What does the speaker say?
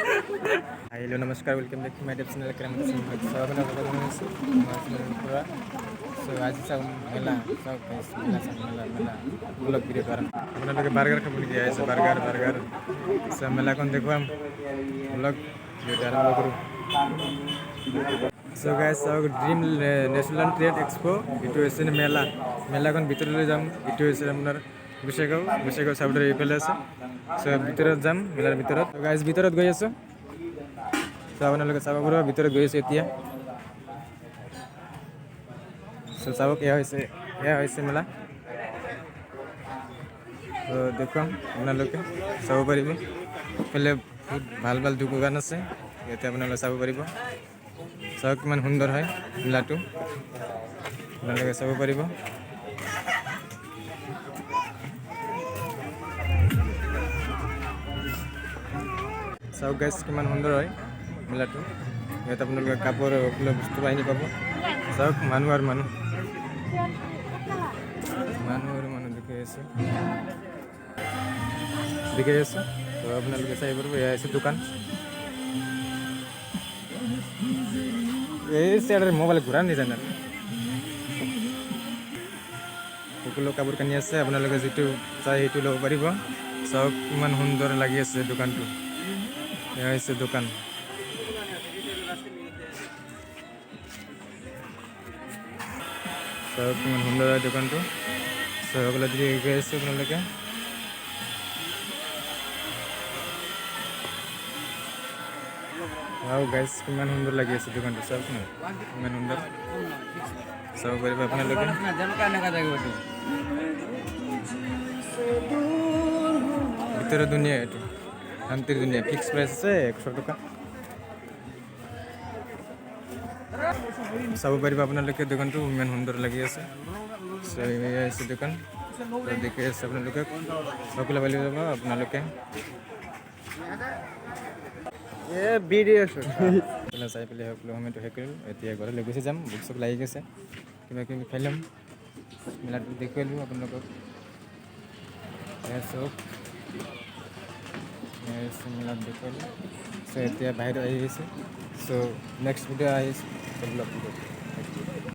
hello नमस्कार welcome back to my YouTube channel crime सब पूरा सो आज सब मेला सब मेला सब मेला ब्लॉग वीडियो द्वारा अपना लोग बर्गर खाब गया है बर्गर सब मेला कौन देखो हम ब्लॉग वीडियो आरंभ करूँ सो गाइस सब ड्रीम नेशनल ट्रेड एक्सपो इटू एसे मेला मेला कौन भीतर ले जाम इटू एसे अपना गुसेगाव साबुदर এইফালে আছে সো ভিতৰত যাম মেলাৰ ভিতৰত গাইজ ভিতৰত গৈ আছো সো আপোনালোকে চাব পাৰিব ভিতৰত গৈ আছো এতিয়া সো চাওক এয়া হৈছে মেলা তো দেখুৱাম আপোনালোকে চাব পাৰিব এইফালে বহুত ভাল ভাল দোকান আছে ইয়াতে আপোনালোকে চাব পাৰিব চাওক কিমান সুন্দৰ হয় মেলাটো আপোনালোকে চাব পাৰিব চাওক গাইজ কিমান সুন্দৰ হয় মেলাটো ইয়াত আপোনালোকে কাপোৰ সকলো বস্তু বাহিনী পাব চাওক মানুহ আৰু মানুহ দেখি আছে তো আপোনালোকে চাই পাৰিব এয়া আছে দোকান এই চাইডৰ মোবাইল ঘূৰা নিজানে সকলো কাপোৰ কানি আছে আপোনালোকে যিটো চাই সেইটো ল'ব পাৰিব চাওক কিমান সুন্দৰ লাগি আছে দোকানটো এয়া হৈছে দোকান চাওক কিমান সুন্দৰ হয় দোকানটো সকলো দেখি গৈ আছে আপোনালোকে वाव गाइस किमान सुंदर लगी আছে দোকানটো সব না কিমান সুন্দর সব পাৰিব আপোনালোকে ভিতৰৰ দুনিয়া এটো শান্তিৰ দুনিয়া ফিক্স প্ৰাইস আছে 100 টাকা সব পাৰিব আপোনালোকে দোকানটো কিমান সুন্দৰ লাগি আছে সো এই আছে দোকান তো দেখি আছে আপোনালোকে সকলো পাৰিব আপোনালোকে ये वीडियो पहले चाय पहले हम लोग तो हेकल एतिया घर ले गुसी जाम बुक सब लागि गेसे किबा किबि खाइलम मेला देखलु अपन लोग सब मेला देखलु सो एतिया बाहर आई गेसे सो नेक्स्ट वीडियो आई सब ब्लॉग